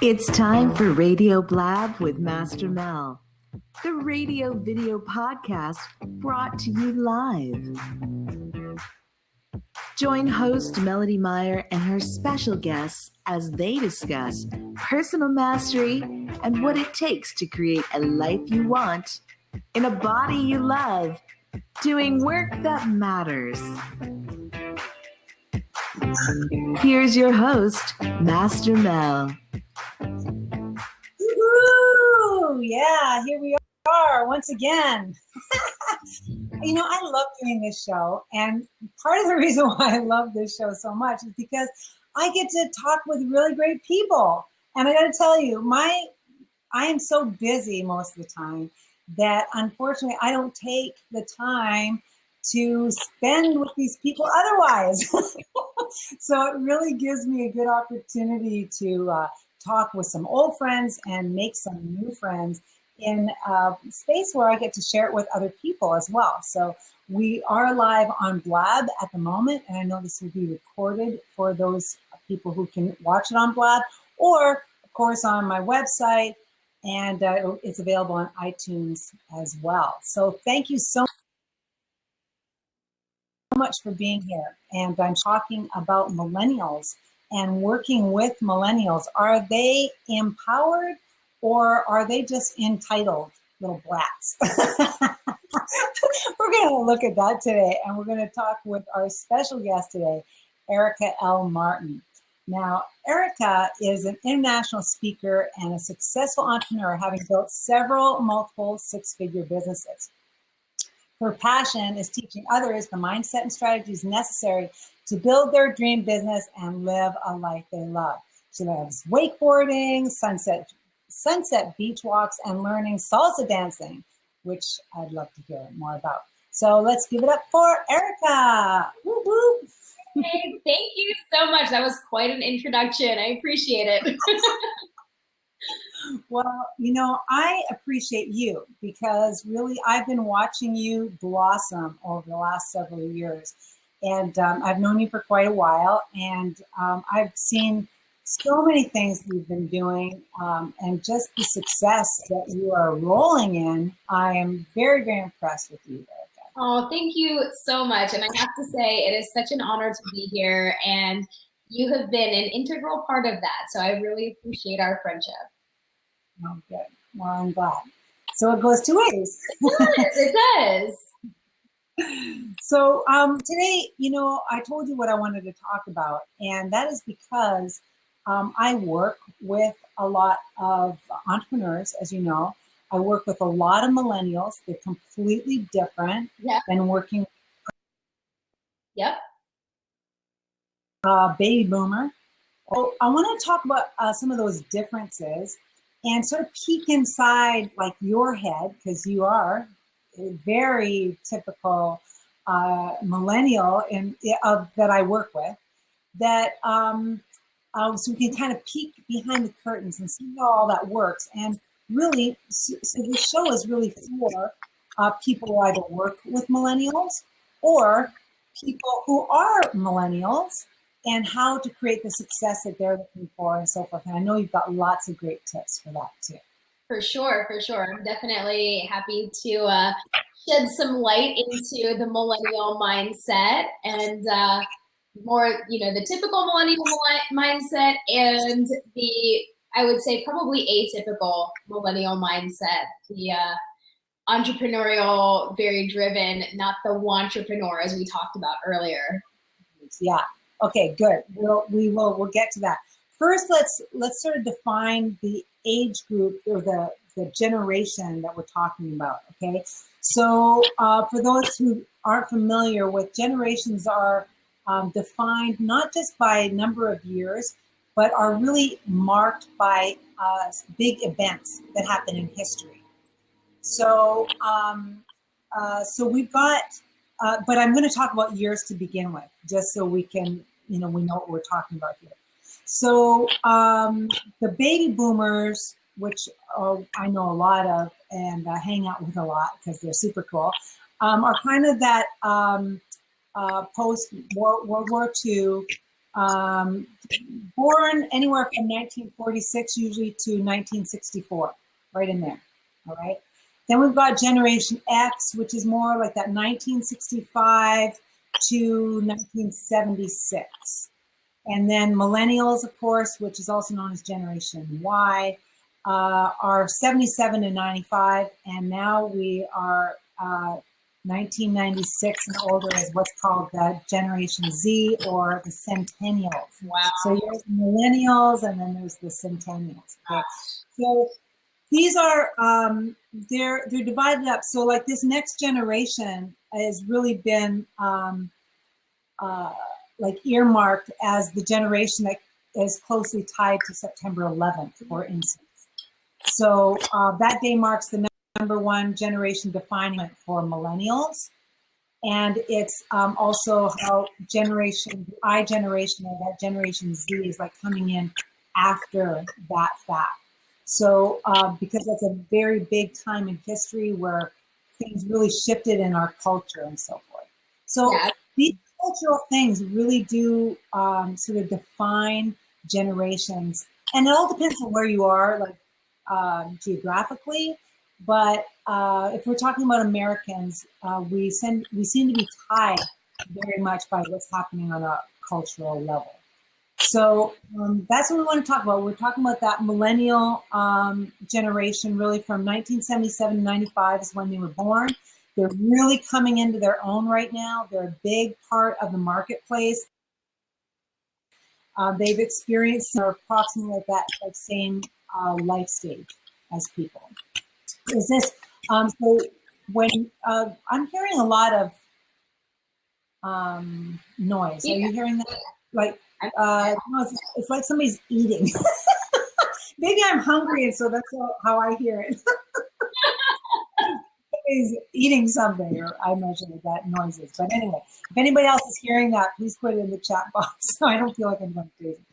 It's time for Radio Blab with Master Mel, the radio video podcast brought to you live. Join host Melodee Meyer and her special guests as they discuss personal mastery and what it takes to create a life you want in a body you love, doing work that matters. Here's your host, Master Mel. Woo! Yeah, here we are once again. I love doing this show, and part of the reason why I love this show so much is because I get to talk with really great people. And I got to tell you, I am so busy most of the time that unfortunately I don't take the time to spend with these people otherwise. So it really gives me a good opportunity to talk with some old friends and make some new friends in a space where I get to share it with other people as well. So we are live on Blab at the moment, and I know this will be recorded for those people who can watch it on Blab, or of course on my website, and it's available on iTunes as well. So thank you so much for being here. And I'm talking about millennials and working with millennials. Are they empowered, or are they just entitled little brats? We're going to look at that today, and we're going to talk with our special guest today, Erica L. Martin. Now, Erica is an international speaker and a successful entrepreneur, having built several multiple six-figure businesses. Her passion is teaching others the mindset and strategies necessary to build their dream business and live a life they love. She loves wakeboarding, sunset beach walks, and learning salsa dancing, which I'd love to hear more about. So let's give it up for Erica. Woo woo. Hey, thank you so much. That was quite an introduction. I appreciate it. Well, I appreciate you because really I've been watching you blossom over the last several years. And I've known you for quite a while, and I've seen so many things you've been doing, and just the success that you are rolling in. I am very, very impressed with you, Erica. Oh, thank you so much. And I have to say, it is such an honor to be here, and you have been an integral part of that. So I really appreciate our friendship. Oh, good. Well, I'm glad. So it goes two ways. It does. So today, I told you what I wanted to talk about, and that is because I work with a lot of entrepreneurs, as you know. I work with a lot of millennials. They're completely different than working Yep. Baby boomer. Oh, I want to talk about some of those differences and sort of peek inside like your head, because you are a very typical millennial that I work with, that so we can kind of peek behind the curtains and see how all that works. And really, so this show is really for people who either work with millennials or people who are millennials and how to create the success that they're looking for and so forth. And I know you've got lots of great tips for that too. For sure. I'm definitely happy to shed some light into the millennial mindset and more, the typical millennial mindset and the, I would say, probably atypical millennial mindset, the entrepreneurial, very driven, not the wantrepreneur as we talked about earlier. Yeah. Okay, good. We'll get to that. First, let's sort of define the age group or the generation that we're talking about. Okay, so for those who aren't familiar with, generations are defined not just by number of years, but are really marked by big events that happen in history. So we've got, but I'm going to talk about years to begin with, just so we can, we know what we're talking about here. So the baby boomers, which I know a lot of and hang out with a lot because they're super cool, are kind of that post World War II Born anywhere from 1946 usually to 1964, right in there. All right. Then we've got Generation X, which is more like that 1965 to 1976. And then Millennials, of course, which is also known as Generation Y, are 77 to 95. And now we are 1996 and older is what's called the Generation Z or the Centennials. Wow. So there's the Millennials and then there's the Centennials. Okay. So these are, they're divided up. So like this next generation has really been like earmarked as the generation that is closely tied to September 11th, for instance. So that day marks the number one generation defining it for millennials. And it's also how I generation or that Generation Z is like coming in after that fact. So because that's a very big time in history where things really shifted in our culture and so forth. So these cultural things really do sort of define generations. And it all depends on where you are, like geographically. But if we're talking about Americans, we seem to be tied very much by what's happening on a cultural level. So that's what we want to talk about. We're talking about that millennial generation, really from 1977 to 95 is when they were born. They're really coming into their own right now. They're a big part of the marketplace. They've experienced approximately that same life stage as people. Is this so? When I'm hearing a lot of noise, are you hearing that? Like, no, it's like somebody's eating. Maybe I'm hungry, and so that's how I hear it. Somebody's eating something, or I'm not sure what that noise is. But anyway, if anybody else is hearing that, please put it in the chat box so I don't feel like I'm going crazy.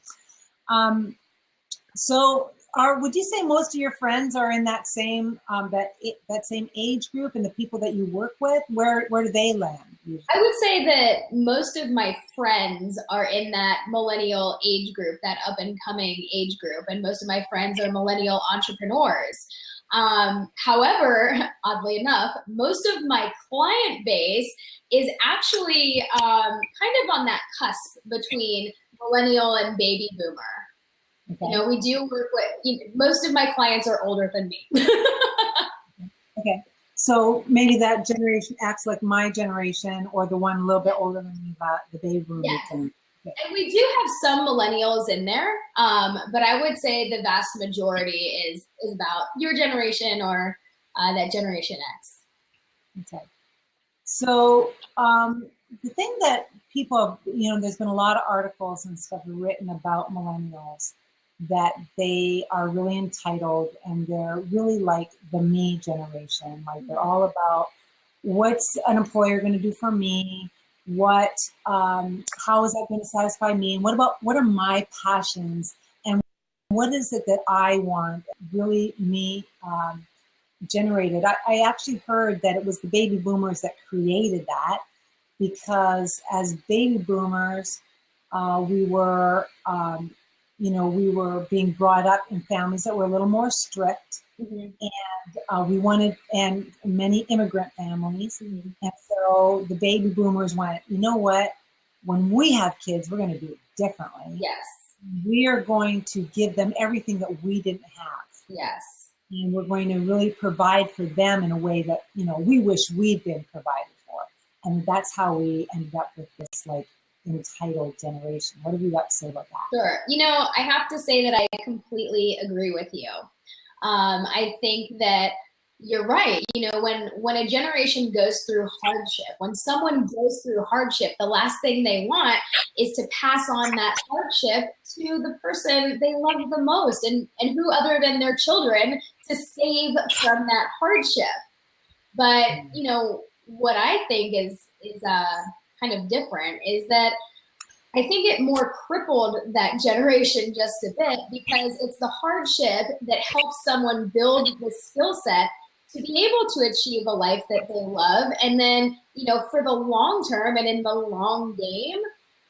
So, would you say most of your friends are in that same that same age group, and the people that you work with, where do they land? Usually? I would say that most of my friends are in that millennial age group, that up and coming age group, and most of my friends are millennial entrepreneurs. However, oddly enough, most of my client base is actually kind of on that cusp between millennial and baby boomer. Okay. You know, we do work with, most of my clients are older than me. Okay. So maybe that Generation X, like my generation, or the one a little bit older than me, the baby boomers. Yes. And we do have some millennials in there, but I would say the vast majority is about your generation or that Generation X. Okay. So the thing that people, there's been a lot of articles and stuff written about millennials, that they are really entitled and they're really like the me generation. Like they're all about what's an employer going to do for me? How is that going to satisfy me? And what are my passions? And what is it that I want? Really me generated. I actually heard that it was the baby boomers that created that, because as baby boomers, we were being brought up in families that were a little more strict, and many immigrant families. Mm-hmm. And so the baby boomers went, you know what, when we have kids, we're going to do it differently. Yes. We are going to give them everything that we didn't have. Yes. And we're going to really provide for them in a way that, we wish we'd been provided for. And that's how we ended up with this, like, entitled generation. What have you got to say about that? Sure. I have to say that I completely agree with you. I think that you're right. When a generation goes through hardship, when someone goes through hardship, the last thing they want is to pass on that hardship to the person they love the most, and who other than their children to save from that hardship. But, what I think is kind of different is that I think it more crippled that generation just a bit, because it's the hardship that helps someone build the skill set to be able to achieve a life that they love. And then, for the long term and in the long game,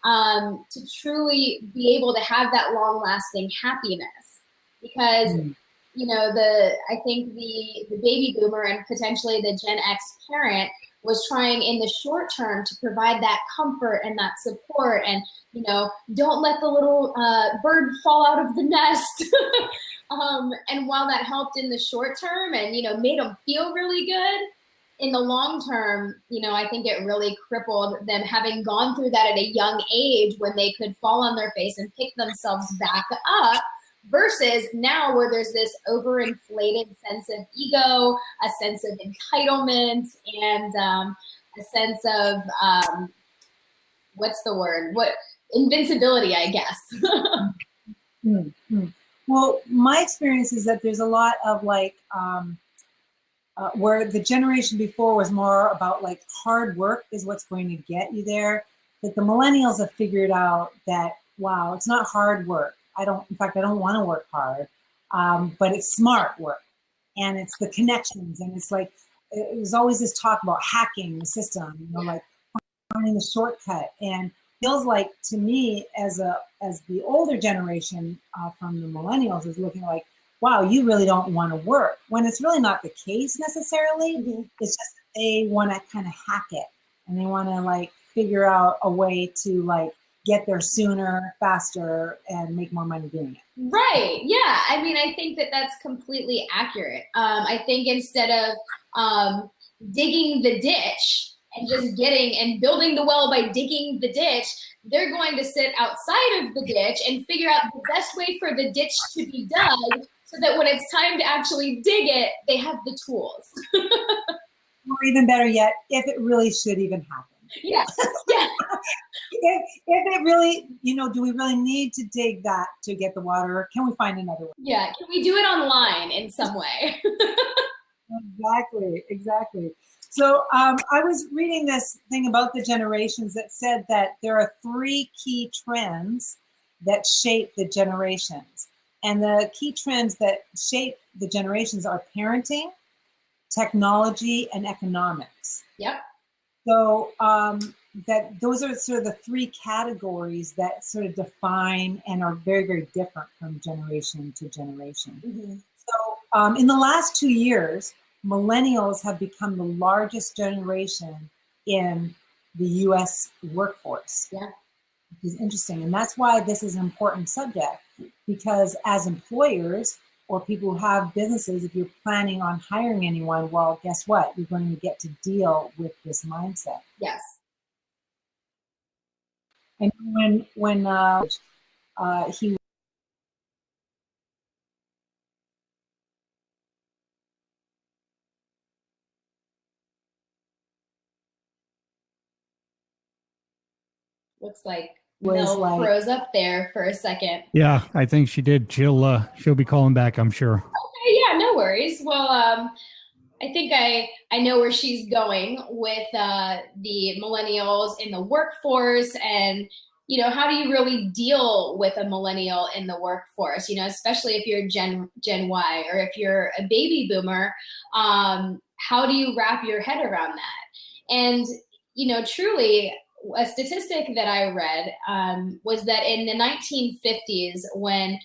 to truly be able to have that long-lasting happiness. Because I think the baby boomer and potentially the Gen X parent was trying in the short term to provide that comfort and that support, and don't let the little bird fall out of the nest. And while that helped in the short term and made them feel really good, in the long term, I think it really crippled them, having gone through that at a young age when they could fall on their face and pick themselves back up, versus now where there's this overinflated sense of ego, a sense of entitlement, and a sense of, invincibility, I guess. Well, my experience is that there's a lot of where the generation before was more about hard work is what's going to get you there. That the millennials have figured out that, wow, it's not hard work. I don't want to work hard, but it's smart work, and it's the connections, and it's there's always this talk about hacking the system, finding the shortcut, and feels like to me as the older generation from the millennials is looking like, wow, you really don't want to work, when it's really not the case necessarily. It's just that they want to kind of hack it, and they want to figure out a way to get there sooner, faster, and make more money doing it. Right. Yeah. I mean, I think that that's completely accurate. I think instead of digging the ditch and just building the well by digging the ditch, they're going to sit outside of the ditch and figure out the best way for the ditch to be dug, so that when it's time to actually dig it, they have the tools. Or even better yet, if it really should even happen. Yeah. Yeah. If it really, do we really need to dig that to get the water? Or can we find another way? Yeah. Can we do it online in some way? Exactly. So I was reading this thing about the generations that said that there are 3 key trends that shape the generations. And the key trends that shape the generations are parenting, technology, and economics. Yep. So that those are sort of the 3 categories that sort of define and are very, very different from generation to generation. So in the last 2 years, millennials have become the largest generation in the U.S. workforce. Yeah. Which is interesting. And that's why this is an important subject, because as employers or people who have businesses, if you're planning on hiring anyone, well, guess what? You're going to get to deal with this mindset. Yes. And when he looks like Mel froze up there for a second. Yeah, I think she did. She'll be calling back, I'm sure. Okay, yeah, no worries. Well, I think I know where she's going with the millennials in the workforce, and how do you really deal with a millennial in the workforce? Especially if you're Gen Y, or if you're a baby boomer, how do you wrap your head around that? And truly, a statistic that I read was that in the 1950s, when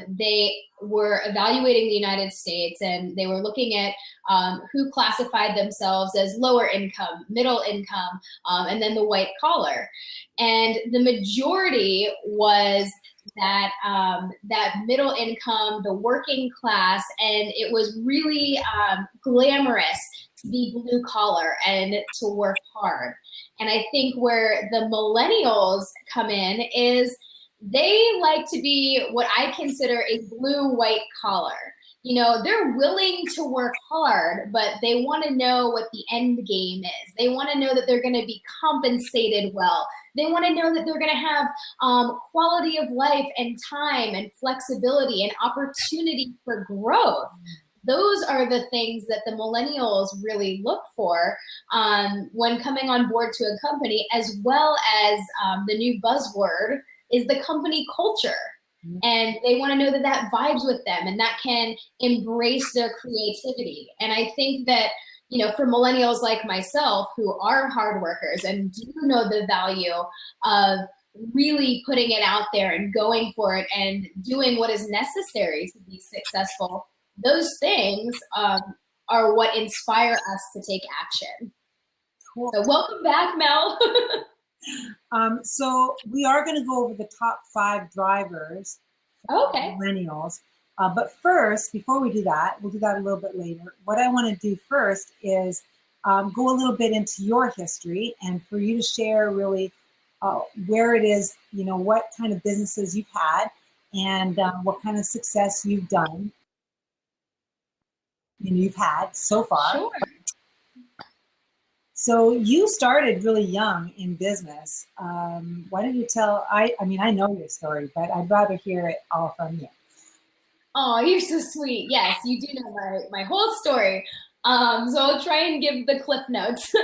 they were evaluating the United States and they were looking at who classified themselves as lower income, middle income, and then the white collar. And the majority was that that middle income, the working class, and it was really glamorous to be blue collar and to work hard. And I think where the millennials come in is they like to be what I consider a blue-white collar. They're willing to work hard, but they want to know what the end game is. They want to know that they're going to be compensated well. They want to know that they're going to have quality of life and time and flexibility and opportunity for growth. Those are the things that the millennials really look for when coming on board to a company, as well as the new buzzword is the company culture. And they want to know that that vibes with them and that can embrace their creativity. And I think that, for millennials like myself who are hard workers and do know the value of really putting it out there and going for it and doing what is necessary to be successful, those things are what inspire us to take action. Cool. So welcome back, Mel. So we are going to go over the top 5 drivers for Okay. millennials. But first, before we do that, we'll do that a little bit later. What I want to do first is go a little bit into your history and for you to share really where it is, what kind of businesses you've had and what kind of success you've done and you've had so far. Sure. So you started really young in business. Why don't you tell, I mean, I know your story, but I'd rather hear it all from you. Oh, you're so sweet. Yes, you do know my whole story. So I'll try and give the cliff notes.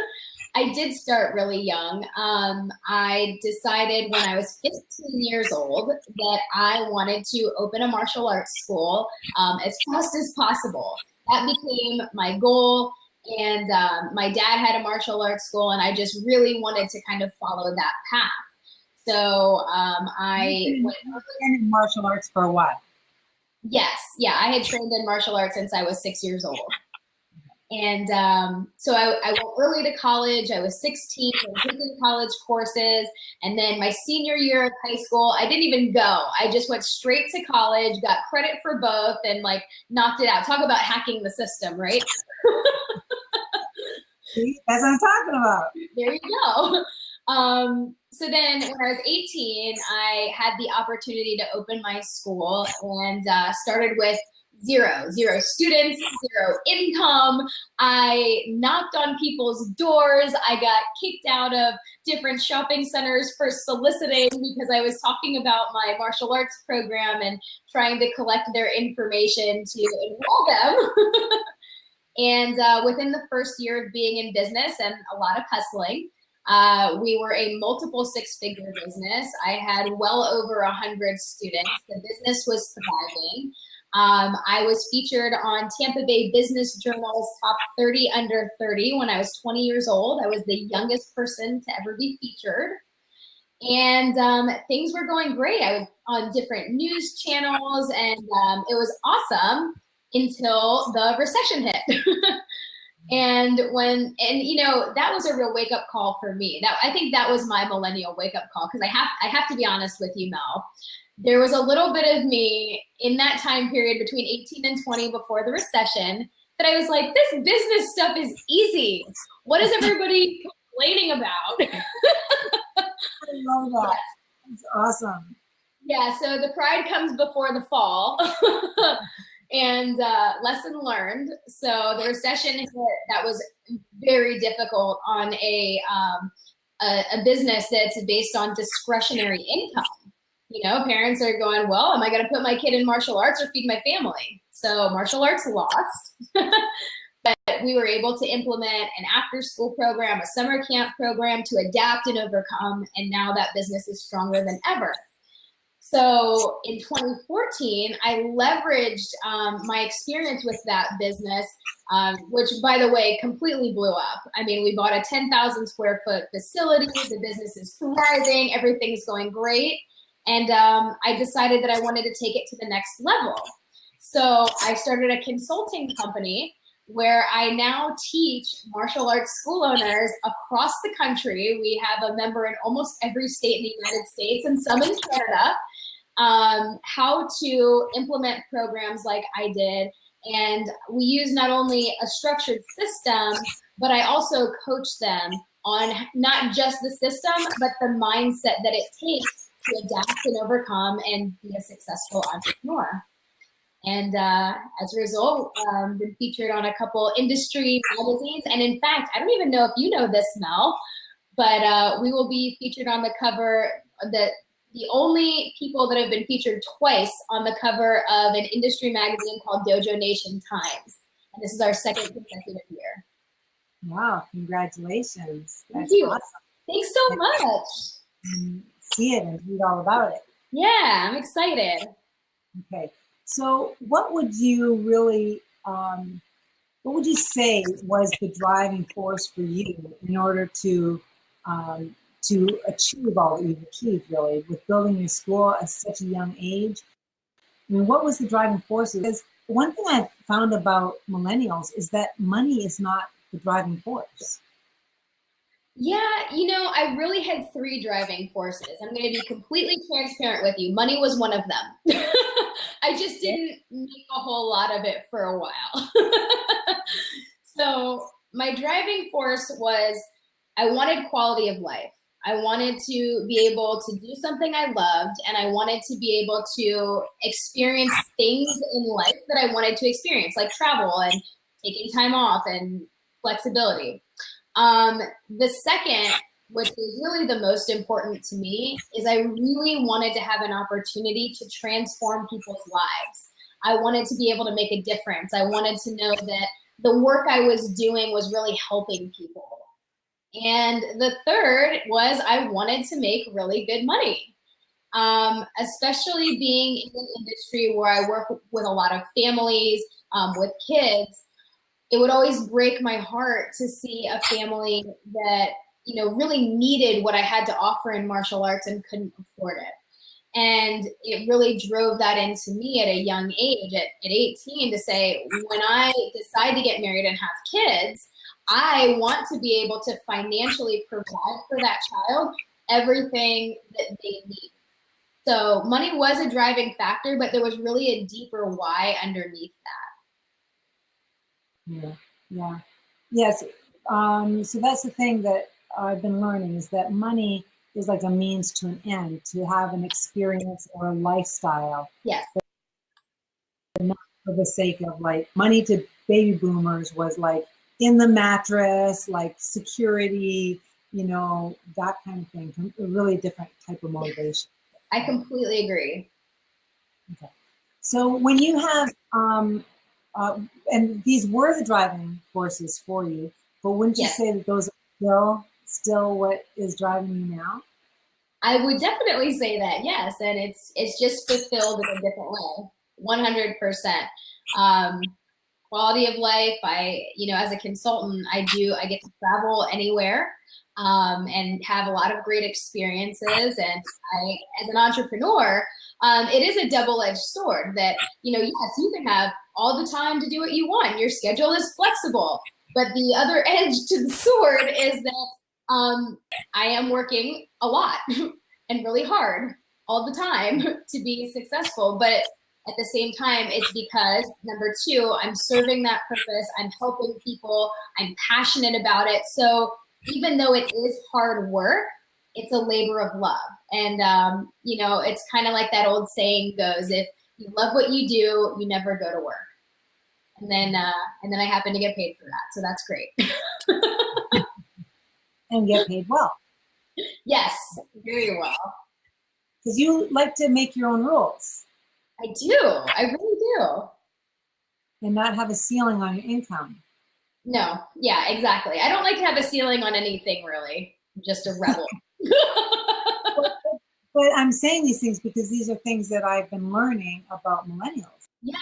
I did start really young. I decided when I was 15 years old that I wanted to open a martial arts school as fast as possible. That became my goal. And my dad had a martial arts school, and I just really wanted to kind of follow that path. So I went in martial arts for a while. Yes, yeah, I had trained in martial arts since I was 6 years old. And so I went early to college. I was 16, I was taking college courses. And then my senior year of high school, I didn't even go. I just went straight to college, got credit for both, and like knocked it out. Talk about hacking the system, right? See, that's what I'm talking about. There you go. So then when I was 18, I had the opportunity to open my school and started with zero students, zero income. I knocked on people's doors. I got kicked out of different shopping centers for soliciting because I was talking about my martial arts program and trying to collect their information to enroll them. And within the first year of being in business and a lot of hustling, we were a multiple 6-figure business. I had well over 100 students. The business was thriving. I was featured on Tampa Bay Business Journal's top 30 under 30 when I was 20 years old. I was the youngest person to ever be featured. And things were going great. I was on different news channels, and it was awesome until the recession hit. And that was a real wake up call for me. I think that was my millennial wake up call, because I have to be honest with you, Mel. There was a little bit of me in that time period between 18 and 20 before the recession that I was like, this business stuff is easy. What is everybody complaining about? I love that. It's awesome. Yeah, so the pride comes before the fall. And lesson learned. So the recession hit. That was very difficult on a business that's based on discretionary income. Parents are going, well, am I going to put my kid in martial arts or feed my family? So martial arts lost. But we were able to implement an after-school program, a summer camp program to adapt and overcome. And now that business is stronger than ever. So in 2014, I leveraged my experience with that business, which, by the way, completely blew up. I mean, we bought a 10,000 square foot facility. The business is thriving. Everything's going great. And I decided that I wanted to take it to the next level. So I started a consulting company where I now teach martial arts school owners across the country. We have a member in almost every state in the United States and some in Canada, how to implement programs like I did. And we use not only a structured system, but I also coach them on not just the system, but the mindset that it takes to adapt and overcome and be a successful entrepreneur. And as a result, been featured on a couple industry magazines. And in fact, I don't even know if you know this, Mel, but we will be featured on the cover, the only people that have been featured twice on the cover of an industry magazine called Dojo Nation Times. And this is our second consecutive year. Wow, congratulations. That's Thank you. Awesome. Thanks so much. See it and read all about it. Yeah, I'm excited. Okay. So what would you really, what would you say was the driving force for you in order to to achieve all that you've achieved, really, with building your school at such a young age. I mean, what was the driving force? Because one thing I've found about millennials is that money is not the driving force. Yeah, I really had three driving forces. I'm going to be completely transparent with you. Money was one of them. I just didn't make a whole lot of it for a while. So my driving force was I wanted quality of life. I wanted to be able to do something I loved, and I wanted to be able to experience things in life that I wanted to experience, like travel and taking time off and flexibility. The second, which is really the most important to me, is I really wanted to have an opportunity to transform people's lives. I wanted to be able to make a difference. I wanted to know that the work I was doing was really helping people. And the third was I wanted to make really good money, especially being in an industry where I work with a lot of families, with kids. It would always break my heart to see a family that, really needed what I had to offer in martial arts and couldn't afford it. And it really drove that into me at a young age, at 18, to say, when I decide to get married and have kids, I want to be able to financially provide for that child everything that they need. So money was a driving factor, but there was really a deeper why underneath that. Yeah. Yes. So that's the thing that I've been learning, is that money is like a means to an end, to have an experience or a lifestyle. Yes. But not for the sake of, like, money to baby boomers was like in the mattress, like security, that kind of thing. A really different type of motivation. I completely agree. Okay. So when you have, and these were the driving forces for you, but wouldn't you say that those are still what is driving you now? I would definitely say that, yes. And it's just fulfilled in a different way, 100%. Quality of life, as a consultant, I get to travel anywhere, and have a lot of great experiences. And as an entrepreneur, it is a double-edged sword that, yes, you can have all the time to do what you want. Your schedule is flexible. But the other edge to the sword is that I am working a lot and really hard all the time to be successful. But at the same time, it's because, number two, I'm serving that purpose. I'm helping people. I'm passionate about it. So even though it is hard work, it's a labor of love. And, it's kind of like that old saying goes, if you love what you do, you never go to work. And then I happen to get paid for that. So that's great. And get paid well. Yes, very well. Because you like to make your own rules. I do. I really do. And not have a ceiling on your income. No. Yeah, exactly. I don't like to have a ceiling on anything, really. I'm just a rebel. But I'm saying these things because these are things that I've been learning about millennials. Yeah.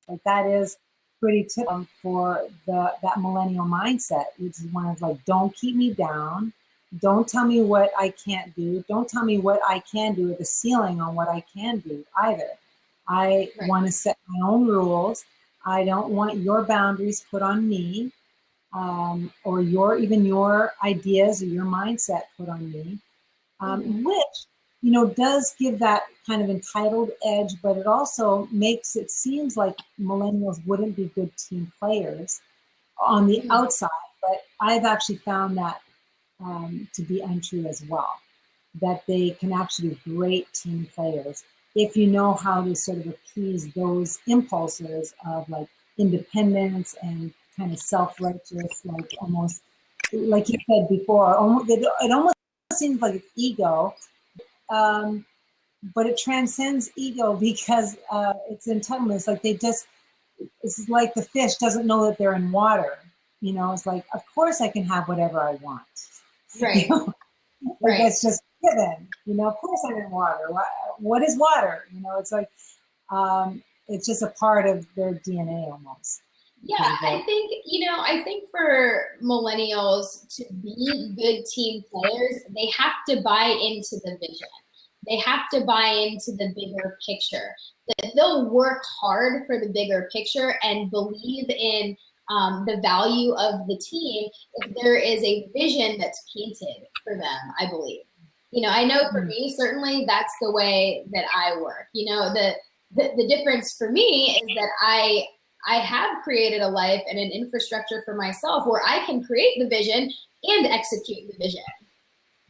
Like, that is pretty typical for that millennial mindset, which is one of, like, don't keep me down. Don't tell me what I can't do. Don't tell me what I can do with a ceiling on what I can do either. I want to set my own rules. I don't want your boundaries put on me, or even your ideas or your mindset put on me, which, does give that kind of entitled edge, but it also makes it seems like millennials wouldn't be good team players on the outside. But I've actually found that to be untrue as well, that they can actually be great team players if you know how to sort of appease those impulses of, like, independence and kind of self-righteous, like, almost, like you said before, it almost seems like it's ego, but it transcends ego because it's entitlement. It's like it's like the fish doesn't know that they're in water. It's like, of course I can have whatever I want. Right. Like, that's just given. Of course I'm in water. What is water? It's like, it's just a part of their DNA almost. Yeah, I think for millennials to be good team players, they have to buy into the vision. They have to buy into the bigger picture. That they'll work hard for the bigger picture and believe in the value of the team if there is a vision that's painted for them, I believe. I know for me, certainly that's the way that I work. The difference for me is that I have created a life and an infrastructure for myself where I can create the vision and execute the vision.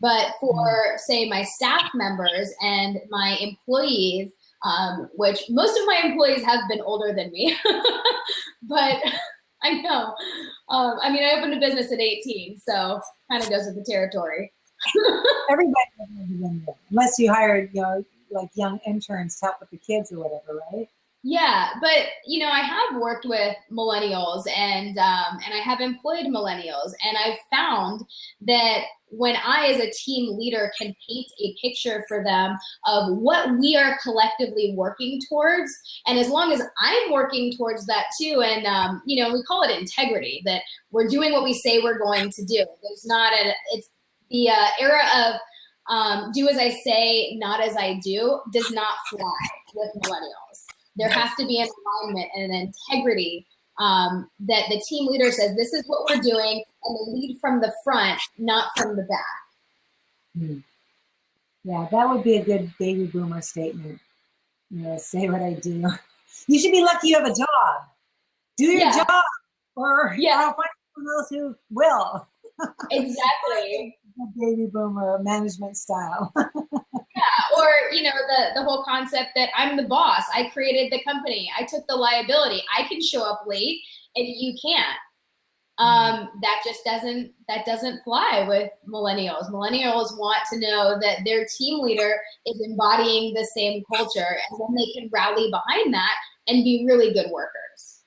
But for, say, my staff members and my employees, which most of my employees have been older than me, but I know. I opened a business at 18, so kind of goes with the territory. Everybody has a vision, unless you hired, like young interns to help with the kids or whatever, right? Yeah, but I have worked with millennials and I have employed millennials, and I've found that when I, as a team leader, can paint a picture for them of what we are collectively working towards, and as long as I'm working towards that too, and we call it integrity, that we're doing what we say we're going to do. It's the era of do as I say, not as I do, does not fly with millennials. There has to be an alignment and an integrity that the team leader says, this is what we're doing, and they lead from the front, not from the back. Yeah, that would be a good baby boomer statement. Say what I do. You should be lucky you have a job. Do your job, or I'll find someone else who will. Exactly. Baby boomer management style. Or the whole concept that I'm the boss. I created the company. I took the liability. I can show up late and you can't. That doesn't fly with millennials. Millennials want to know that their team leader is embodying the same culture, and then they can rally behind that and be really good workers.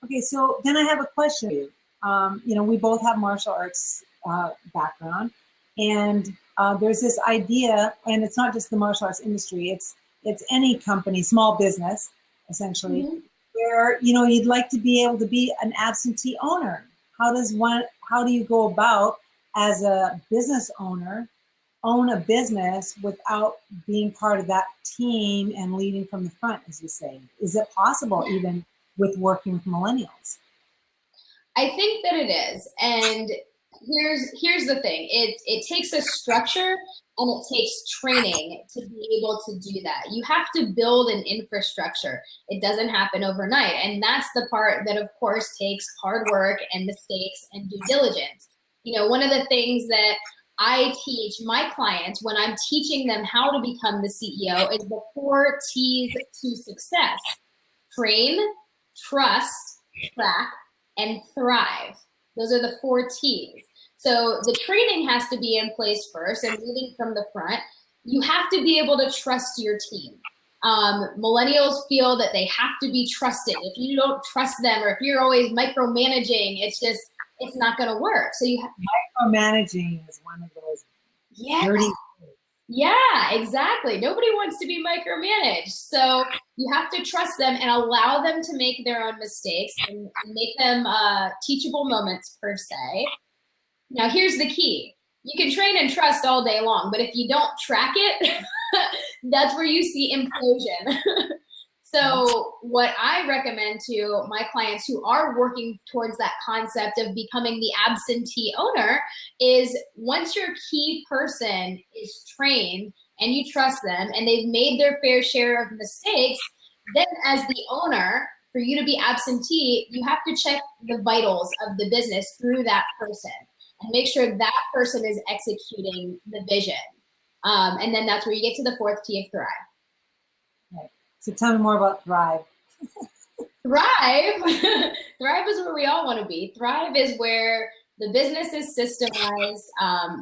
Okay, so then I have a question for you. We both have martial arts background, and there's this idea, and it's not just the martial arts industry, it's any company, small business, essentially, where you'd like to be able to be an absentee owner. How do you go about, as a business owner, own a business without being part of that team and leading from the front, as you say? Is it possible even with working with millennials? I think that it is, and here's the thing. It takes a structure and it takes training to be able to do that. You have to build an infrastructure. It doesn't happen overnight, and that's the part that, of course, takes hard work and mistakes and due diligence. One of the things that I teach my clients when I'm teaching them how to become the CEO is the 4 T's to success: train, trust, track, and thrive. Those are the 4 T's. So the training has to be in place first, and leading from the front. You have to be able to trust your team. Millennials feel that they have to be trusted. If you don't trust them, or if you're always micromanaging, it's not going to work. So micromanaging is one of those dirty. Yeah, exactly. Nobody wants to be micromanaged. So you have to trust them and allow them to make their own mistakes and make them teachable moments, per se. Now, here's the key. You can train and trust all day long, but if you don't track it, that's where you see implosion. So what I recommend to my clients who are working towards that concept of becoming the absentee owner is, once your key person is trained and you trust them and they've made their fair share of mistakes, then as the owner, for you to be absentee, you have to check the vitals of the business through that person and make sure that person is executing the vision. And then that's where you get to the 4th T of thrive. Right. So tell me more about thrive. Thrive. Thrive is where we all want to be. Thrive is where the business is systemized,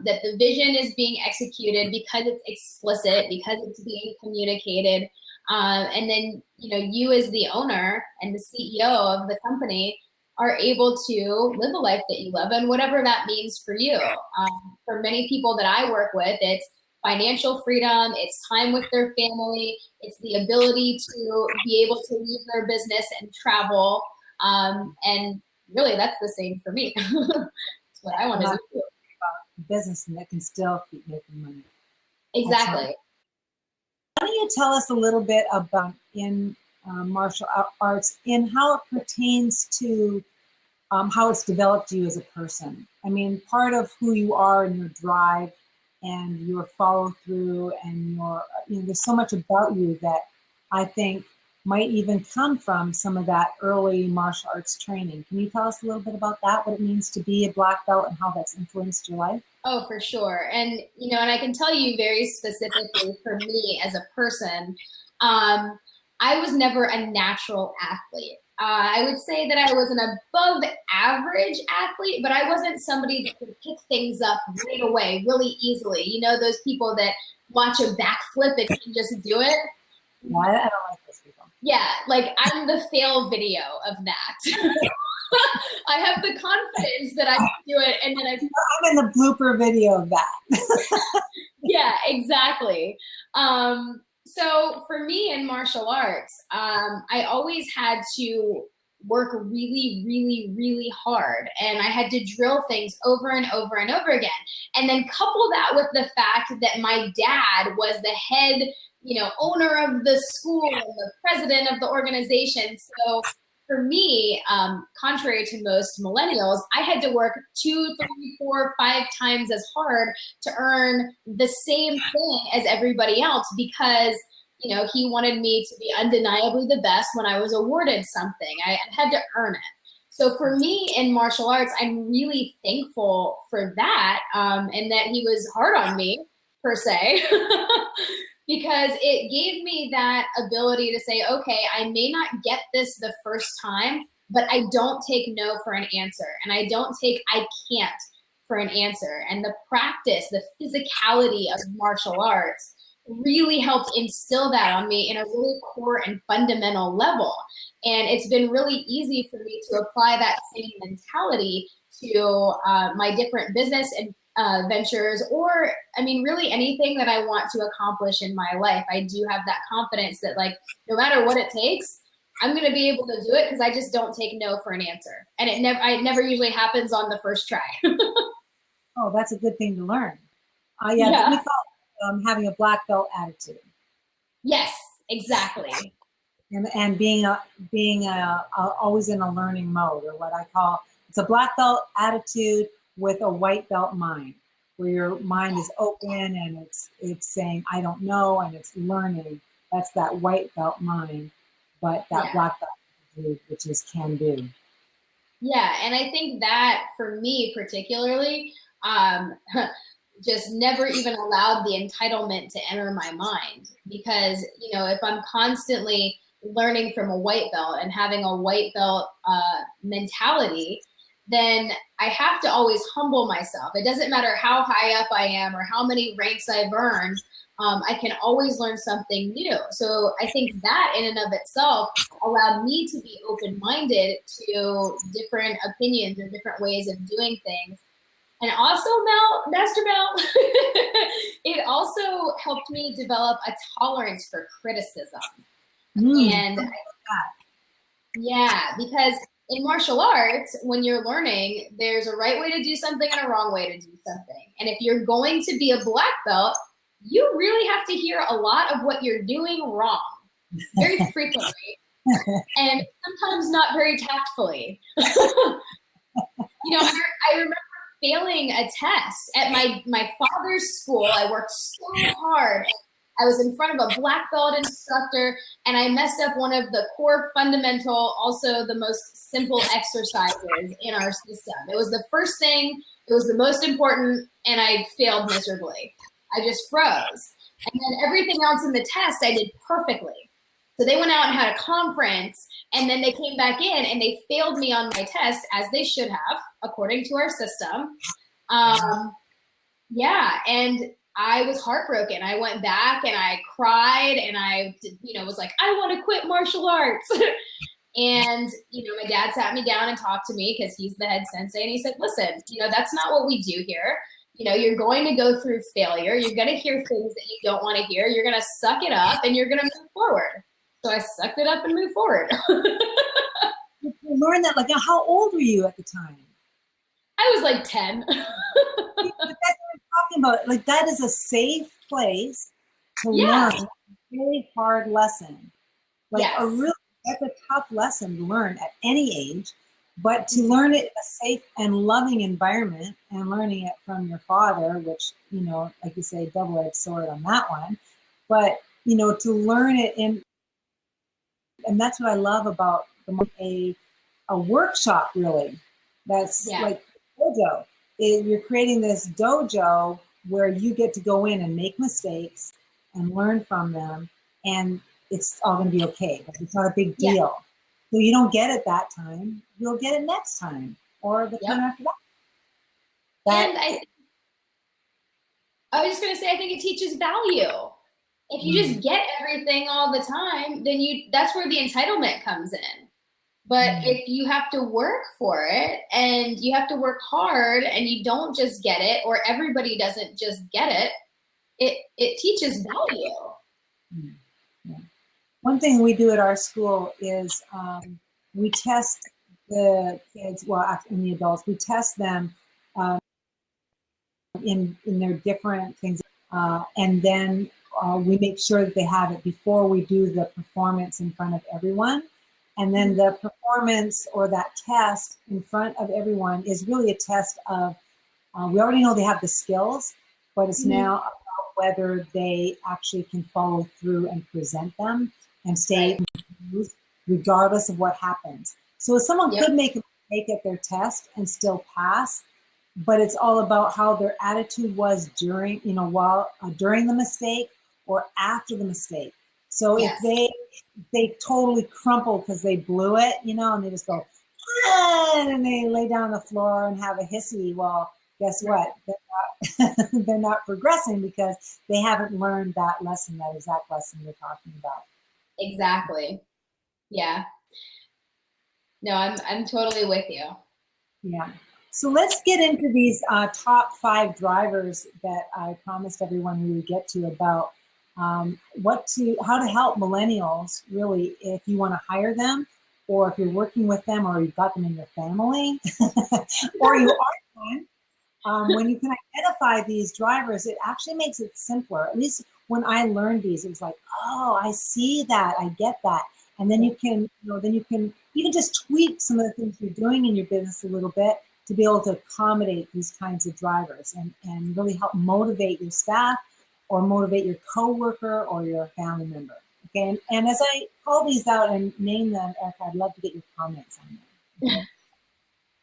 that the vision is being executed because it's explicit, because it's being communicated. And then, you as the owner and the CEO of the company are able to live a life that you love, and whatever that means for you. For many people that I work with, it's financial freedom, it's time with their family, it's the ability to be able to leave their business and travel. And really, that's the same for me. That's what I want to do. Business and that can still keep making money. Exactly. Why don't you tell us a little bit about in martial arts and how it pertains to how it's developed you as a person? I mean, part of who you are and your drive and your follow through and your, there's so much about you that I think might even come from some of that early martial arts training. Can you tell us a little bit about that, what it means to be a black belt and how that's influenced your life? Oh, for sure. And, and I can tell you very specifically for me as a person, I was never a natural athlete. I would say that I was an above average athlete, but I wasn't somebody that could pick things up right away, really easily. Those people that watch a backflip and can just do it. Yeah, I don't like those people. Yeah, like I'm the fail video of that. I have the confidence that I can do it, and then I'm in the blooper video of that. Yeah, exactly. So for me in martial arts, I always had to work really, really, really hard, and I had to drill things over and over and over again. And then couple that with the fact that my dad was the head, owner of the school and the president of the organization. So for me, contrary to most millennials, I had to work 2, 3, 4, 5 times as hard to earn the same thing as everybody else because, he wanted me to be undeniably the best when I was awarded something. I had to earn it. So for me in martial arts, I'm really thankful for that and that he was hard on me, per se. Because it gave me that ability to say, okay, I may not get this the first time, but I don't take no for an answer. And I don't take I can't for an answer. And the practice, the physicality of martial arts really helped instill that on me in a really core and fundamental level. And it's been really easy for me to apply that same mentality to my different business and ventures, or really anything that I want to accomplish in my life. I do have that confidence that no matter what it takes, I'm going to be able to do it because I just don't take no for an answer. And it never usually happens on the first try. Oh, that's a good thing to learn. Yeah. We call it having a black belt attitude. Yes, exactly. And being always in a learning mode, or what I call, it's a black belt attitude with a white belt mind, where your mind is open and it's saying, I don't know, and it's learning. That's that white belt mind, but that black belt attitude, which is can do. Yeah, and I think that for me particularly, just never even allowed the entitlement to enter my mind. Because, if I'm constantly learning from a white belt and having a white belt mentality, then I have to always humble myself. It doesn't matter how high up I am or how many ranks I've earned, I can always learn something new. So I think that in and of itself allowed me to be open-minded to different opinions or different ways of doing things. And also, Master Mel, it also helped me develop a tolerance for criticism. And yeah, because in martial arts, when you're learning, there's a right way to do something and a wrong way to do something. And if you're going to be a black belt, you really have to hear a lot of what you're doing wrong, very frequently, and sometimes not very tactfully. I remember failing a test at my father's school. I worked so hard. I was in front of a black belt instructor, and I messed up one of the core fundamental, also the most simple exercises in our system. It was the first thing, it was the most important, and I failed miserably. I just froze. And then everything else in the test I did perfectly. So they went out and had a conference, and then they came back in and they failed me on my test, as they should have, according to our system. And I was heartbroken. I went back and I cried, and I, was like, I want to quit martial arts. And, my dad sat me down and talked to me because he's the head sensei. And he said, listen, that's not what we do here. You're going to go through failure. You're going to hear things that you don't want to hear. You're going to suck it up and you're going to move forward. So I sucked it up and moved forward. learn that, like, how old were you at the time? I was like 10. But that's what I'm talking about. Like, that is a safe place to Yeah. learn a really hard lesson. Like Yes. that's a tough lesson to learn at any age, but to learn it in a safe and loving environment and learning it from your father, which, you know, like you say, double-edged sword on that one. But, you know, to learn it and that's what I love about a workshop, really. That's Yeah. like dojo. You're creating this dojo where you get to go in and make mistakes and learn from them, and it's all going to be okay. Like, it's not a big deal. Yeah. So you don't get it that time, you'll get it next time or the time after that. And I was just going to say, I think it teaches value. If you just get everything all the time, then that's where the entitlement comes in. But if you have to work for it and you have to work hard and you don't just get it, or everybody doesn't just get it, it teaches value. Yeah. One thing we do at our school is we test the kids, well, and the adults, we test them in their different things. And then we make sure that they have it before we do the performance in front of everyone. And then the performance or that test in front of everyone is really a test of, we already know they have the skills, but it's now about whether they actually can follow through and present them and stay confused regardless of what happens. So if someone could make a mistake at their test and still pass, but it's all about how their attitude was during, you know, while during the mistake or after the mistake. So if they totally crumple because they blew it, you know, and they just go, and they lay down on the floor and have a hissy, well, guess what? They're not progressing because they haven't learned that lesson, that exact lesson you're talking about. Exactly. Yeah. No, I'm totally with you. Yeah. So let's get into these top 5 drivers that I promised everyone we would get to about how to help millennials, really, if you want to hire them, or if you're working with them, or you've got them in your family, or you are one. When you can identify these drivers, it actually makes it simpler. At least when I learned these, it was like, oh, I see that, I get that. And then you can, even just tweak some of the things you're doing in your business a little bit to be able to accommodate these kinds of drivers and really help motivate your staff or motivate your coworker or your family member. Okay, and as I call these out and name them, Erica, I'd love to get your comments on them. Okay?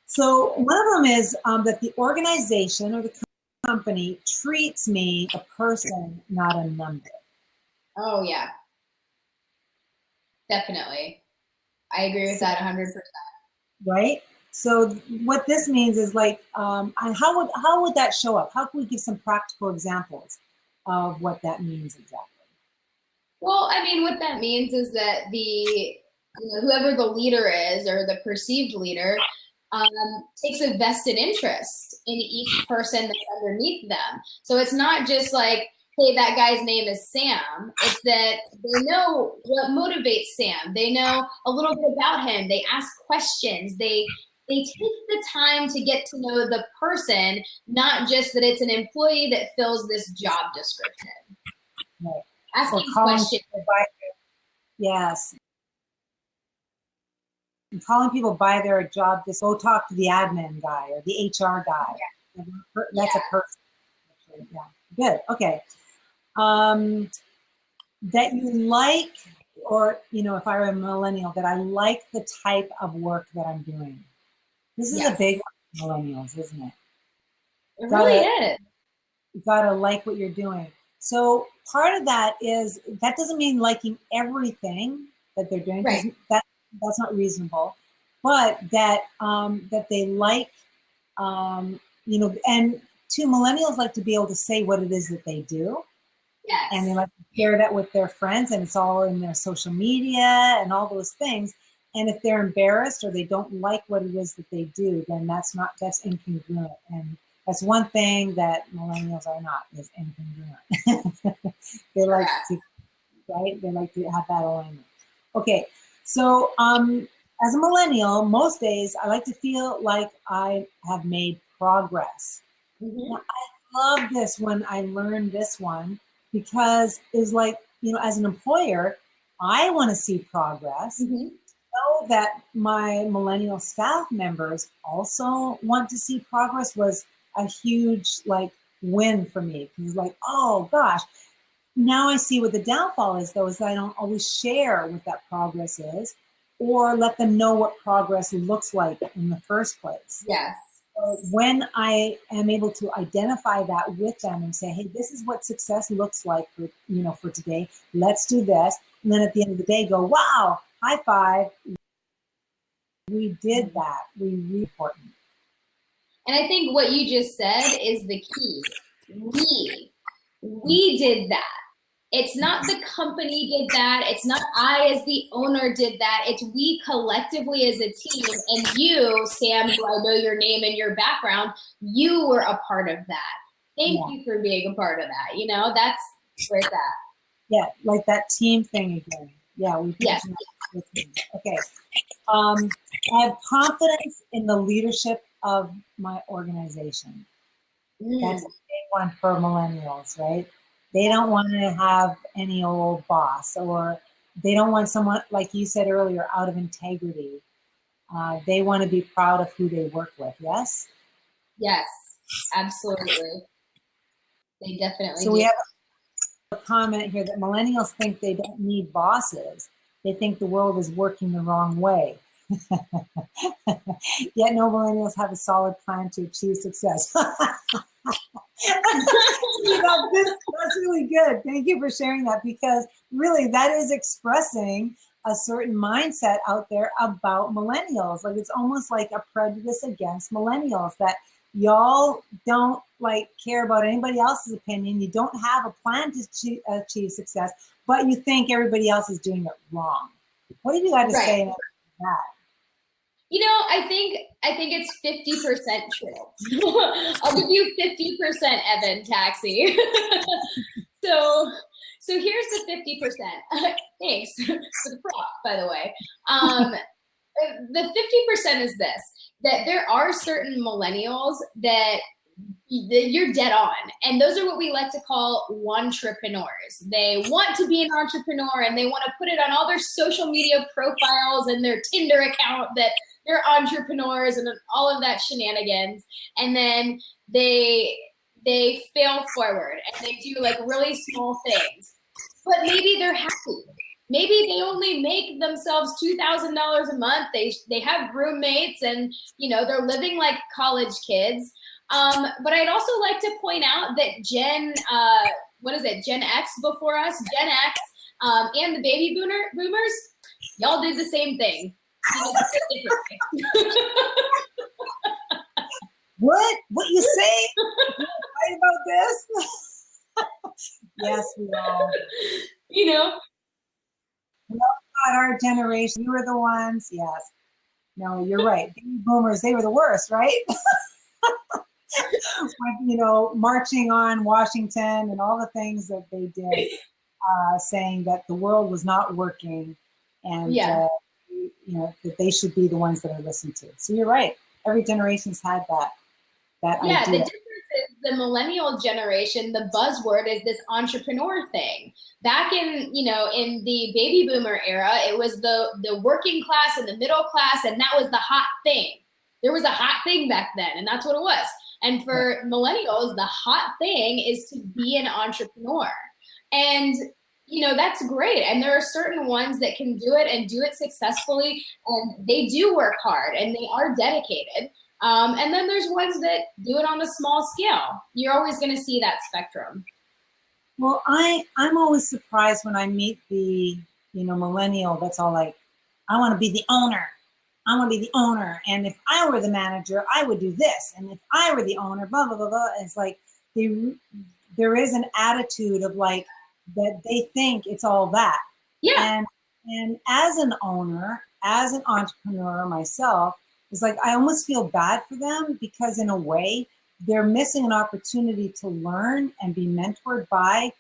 So one of them is that the organization or the company treats me a person, not a number. Oh, yeah. Definitely. I agree with that 100%. Right? So what this means is like, how would that show up? How can we give some practical examples of what that means exactly? Well, I mean, what that means is that whoever the leader is or the perceived leader takes a vested interest in each person that's underneath them. So it's not just like, hey, that guy's name is Sam. It's that they know what motivates Sam. They know a little bit about him. They ask questions. They take the time to get to know the person, not just that it's an employee that fills this job description. Right. Asking questions. Yes. And calling people by their job, just go talk to the admin guy or the HR guy. Yeah. That's a person. Yeah. Good. Okay. That you like, or, if I were a millennial, that I like the type of work that I'm doing. This is a big one for millennials, isn't it? It really is. You gotta like what you're doing. So part of that is, that doesn't mean liking everything that they're doing. Right. That's not reasonable. But that they like, and two millennials like to be able to say what it is that they do. Yes. And they like to share that with their friends, and it's all in their social media and all those things. And if they're embarrassed or they don't like what it is that they do, then that's incongruent. And that's one thing that millennials are not, is incongruent. They like to, right? They like to have that alignment. Okay, so as a millennial, most days I like to feel like I have made progress. Mm-hmm. Now, I love this when I learned this one because it's like, as an employer, I want to see progress. Mm-hmm. Know that my millennial staff members also want to see progress was a huge win for me, because like, oh gosh, now I see what the downfall is, though, is that I don't always share what that progress is or let them know what progress looks like in the first place. Yes. So when I am able to identify that with them and say, hey, this is what success looks like for today, let's do this. And then at the end of the day go, wow, high five, we did that. We really important. And I think what you just said is the key. We did that. It's not the company did that. It's not I as the owner did that. It's we collectively as a team. And you, Sam, who I know your name and your background, you were a part of that. Thank you for being a part of that. That's where it's at. Yeah, like that team thing again. Yeah, Okay. I have confidence in the leadership of my organization. That's a big one for millennials, right? They don't want to have any old boss, or they don't want someone, like you said earlier, out of integrity. They want to be proud of who they work with, yes? Yes, absolutely. They definitely So we have a comment here that millennials think they don't need bosses. They think the world is working the wrong way. Yet no millennials have a solid plan to achieve success. That's really good. Thank you for sharing that, because really that is expressing a certain mindset out there about millennials. Like, it's almost like a prejudice against millennials, that y'all don't care about anybody else's opinion. You don't have a plan to achieve success, but you think everybody else is doing it wrong. What have you got to say about that? I think it's 50% true. I'll give you 50%, Evan Taxi. So here's the 50%. Thanks for the prop, by the way. The 50% is this, that there are certain millennials that you're dead on. And those are what we like to call entrepreneurs. They want to be an entrepreneur and they want to put it on all their social media profiles and their Tinder account that they're entrepreneurs and all of that shenanigans. And then they fail forward and they do really small things. But maybe they're happy. Maybe they only make themselves $2,000 a month. They have roommates and they're living like college kids. But I'd also like to point out that Gen X before us, Gen X, and the baby boomers, y'all did the same thing. What you say? Right about this? Yes, we all. We all got our generation. You were the ones. Yes. No, you're right. Baby boomers, they were the worst, right? Marching on Washington and all the things that they did, saying that the world was not working, and that they should be the ones that are listened to. So you're right. Every generation's had that idea. The difference is the millennial generation, the buzzword is this entrepreneur thing. Back in the baby boomer era, it was the working class and the middle class, and that was the hot thing. There was a hot thing back then, and that's what it was. And for millennials, the hot thing is to be an entrepreneur. And, that's great. And there are certain ones that can do it and do it successfully. And they do work hard and they are dedicated. And then there's ones that do it on a small scale. You're always going to see that spectrum. Well, I'm always surprised when I meet the, millennial that's all like, I want to be the owner. I want to be the owner. And if I were the manager, I would do this. And if I were the owner, blah, blah, blah, blah. It's like there is an attitude of that they think it's all that. Yeah. And as an owner, as an entrepreneur myself, it's like I almost feel bad for them, because in a way, they're missing an opportunity to learn and be mentored by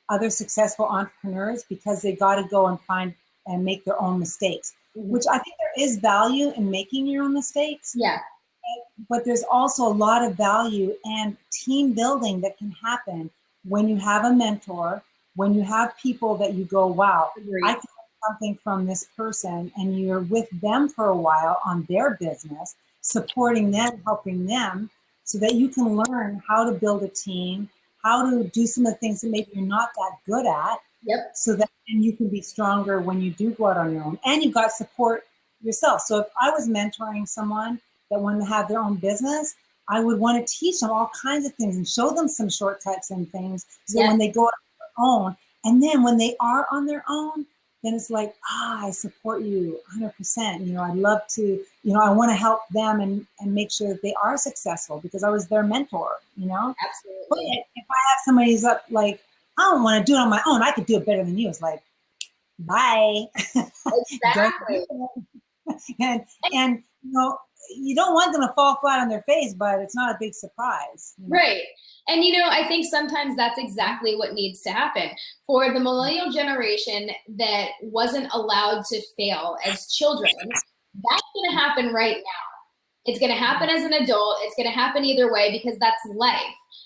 other successful entrepreneurs, because they got to go and find and make their own mistakes. which I think there is value in making your own mistakes. Yeah. But there's also a lot of value and team building that can happen when you have a mentor, when you have people that you go, wow, Agreed. I can learn something from this person, and you're with them for a while on their business, supporting them, helping them, so that you can learn how to build a team, how to do some of the things that maybe you're not that good at. Yep. So that then you can be stronger when you do go out on your own, and you've got support yourself. So if I was mentoring someone that wanted to have their own business, I would want to teach them all kinds of things and show them some shortcuts and things, so that when they go out on their own, and then when they are on their own, then it's like, I support you 100%. You know, I'd love to, you know, I want to help them and make sure that they are successful because I was their mentor, you know? Absolutely. But if I have somebody who's up, like, I don't want to do it on my own, I could do it better than you. It's like, bye. Exactly. and you know, you don't want them to fall flat on their face, but it's not a big surprise. You know? Right. And, you know, I think sometimes that's exactly what needs to happen. For the millennial generation that wasn't allowed to fail as children, that's going to happen right now. It's going to happen as an adult. It's going to happen either way because that's life.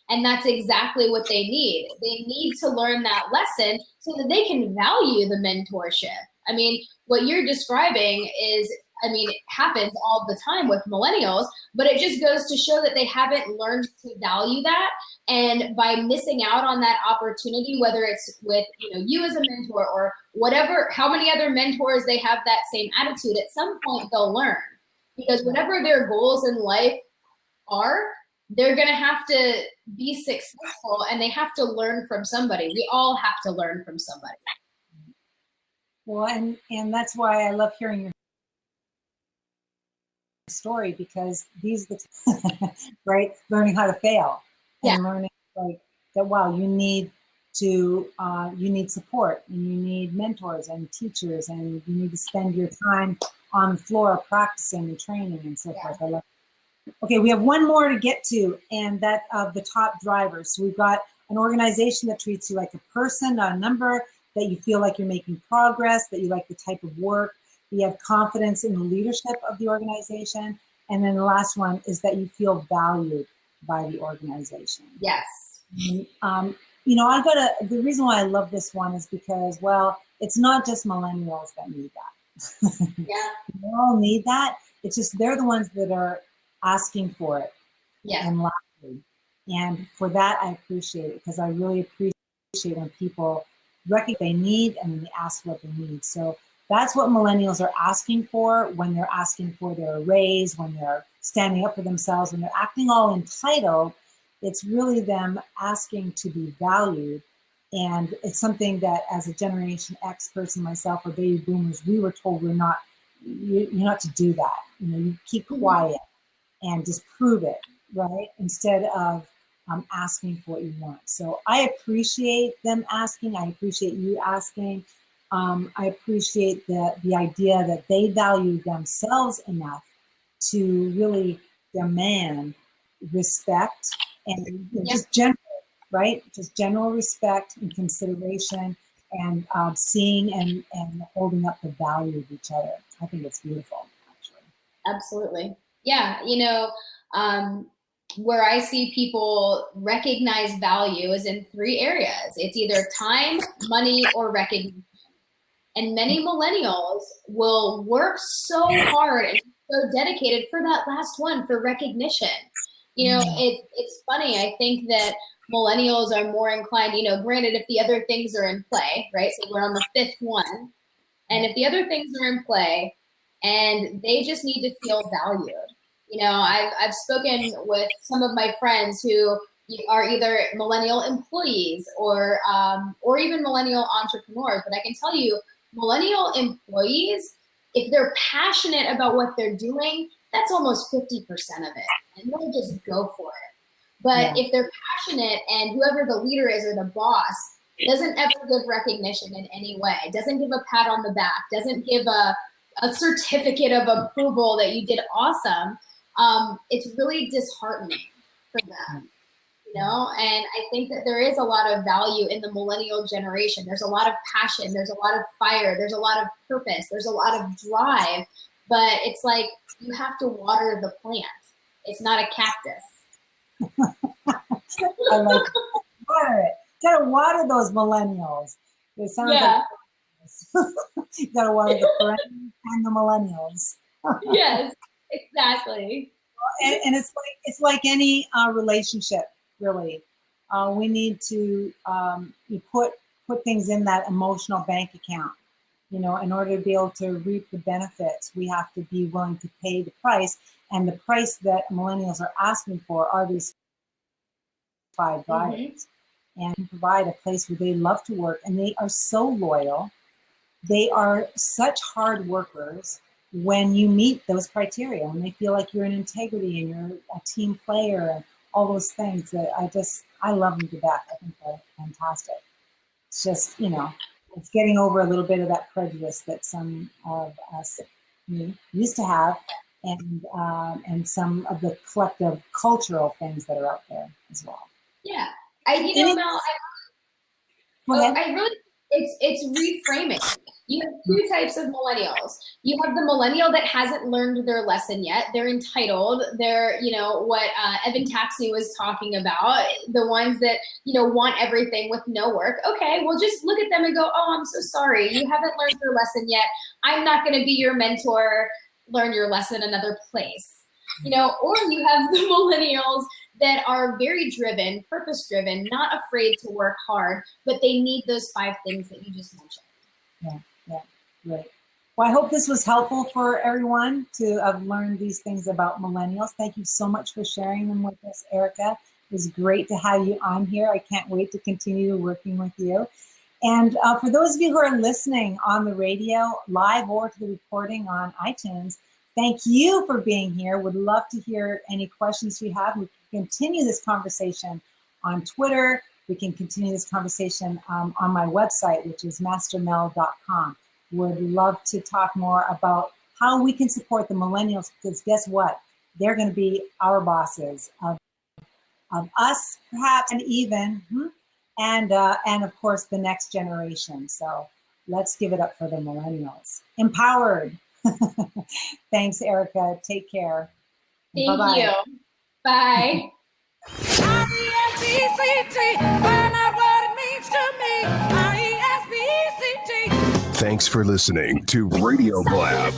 And that's exactly what they need. They need to learn that lesson so that they can value the mentorship. I mean, what you're describing is, I mean, it happens all the time with millennials, but it just goes to show that they haven't learned to value that. And by missing out on that opportunity, whether it's with, you know, you as a mentor or whatever, how many other mentors they have that same attitude, at some point they'll learn. Because whatever their goals in life are, they're going to have to be successful, and they have to learn from somebody. We all have to learn from somebody. Well, and that's why I love hearing your story, because these are the right, learning how to fail and learning like that. Wow, you need support, and you need mentors and teachers, and you need to spend your time on the floor practicing and training and so forth. I love it. Okay, we have one more to get to, and that of the top drivers. So we've got an organization that treats you like a person, not a number, that you feel like you're making progress, that you like the type of work, that you have confidence in the leadership of the organization. And then the last one is that you feel valued by the organization. Yes. You know, the reason why I love this one is because, well, it's not just millennials that need that. Yeah. We all need that. It's just they're the ones that are asking for it. Yeah. And laughing. And for that, I appreciate it, because I really appreciate when people recognize they need and then they ask what they need. So that's what millennials are asking for when they're asking for their raise, when they're standing up for themselves, when they're acting all entitled. It's really them asking to be valued. And it's something that, as a Generation X person myself, or baby boomers, we were told you're not to do that. You know, you keep quiet and just prove it, right? Instead of asking for what you want. So I appreciate them asking. I appreciate you asking. I appreciate the idea that they value themselves enough to really demand respect and just general, right? Just general respect and consideration, and seeing and holding up the value of each other. I think it's beautiful, actually. Absolutely. Yeah. You know, where I see people recognize value is in 3 areas. It's either time, money, or recognition. And many millennials will work so hard and so dedicated for that last one, for recognition. You know, it's funny. I think that millennials are more inclined, you know, granted, if the other things are in play, right? So we're on the 5th one. And if the other things are in play and they just need to feel valued. You know, I've spoken with some of my friends who are either millennial employees or even millennial entrepreneurs. But I can tell you, millennial employees, if they're passionate about what they're doing, that's almost 50% of it. And they'll just go for it. But if they're passionate and whoever the leader is or the boss doesn't ever give recognition in any way, doesn't give a pat on the back, doesn't give a certificate of approval that you did awesome, it's really disheartening for them. And I think that there is a lot of value in the millennial generation. There's a lot of passion, there's a lot of fire, there's a lot of purpose, there's a lot of drive, but it's like you have to water the plant. It's not a cactus. I like it. Water it. You gotta water those millennials. It sounds like you gotta water the perennials and the millennials. Yes, exactly. And it's like any relationship, really. We need to put things in that emotional bank account. In order to be able to reap the benefits, we have to be willing to pay the price. And the price that millennials are asking for are these 5 drivers, and can provide a place where they love to work, and they are so loyal. They are such hard workers. When you meet those criteria, when they feel like you're in integrity and you're a team player and all those things, that I love them to death. I think they're fantastic. It's just, it's getting over a little bit of that prejudice that some of us used to have, and some of the collective cultural things that are out there as well. Yeah, Mel, it's reframing. You have 2 types of millennials. You have the millennial that hasn't learned their lesson yet. They're entitled. They're, what Evan Taxi was talking about, the ones that, want everything with no work. Okay, well, just look at them and go, oh, I'm so sorry. You haven't learned your lesson yet. I'm not going to be your mentor. Learn your lesson another place. Or you have the millennials that are very driven, purpose-driven, not afraid to work hard, but they need those 5 things that you just mentioned. Yeah, great. Well, I hope this was helpful for everyone to have learned these things about millennials. Thank you so much for sharing them with us, Erica. It was great to have you on here. I can't wait to continue working with you. And for those of you who are listening on the radio, live or to the recording on iTunes, thank you for being here. Would love to hear any questions you have. We can continue this conversation on Twitter. We can continue this conversation on my website, which is mastermel.com. Would love to talk more about how we can support the millennials, because guess what? They're going to be our bosses of us, perhaps, and even, and of course, the next generation. So let's give it up for the millennials. Empowered. Thanks, Erica. Take care. Thank you. Bye. Thanks for listening to Radio Blab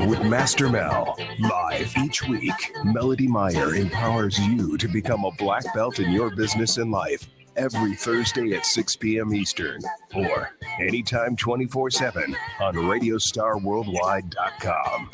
with Master Mel. Live each week, Melodee Meyer empowers you to become a black belt in your business and life every Thursday at 6 p.m. Eastern, or anytime 24/7 on RadiostarWorldwide.com.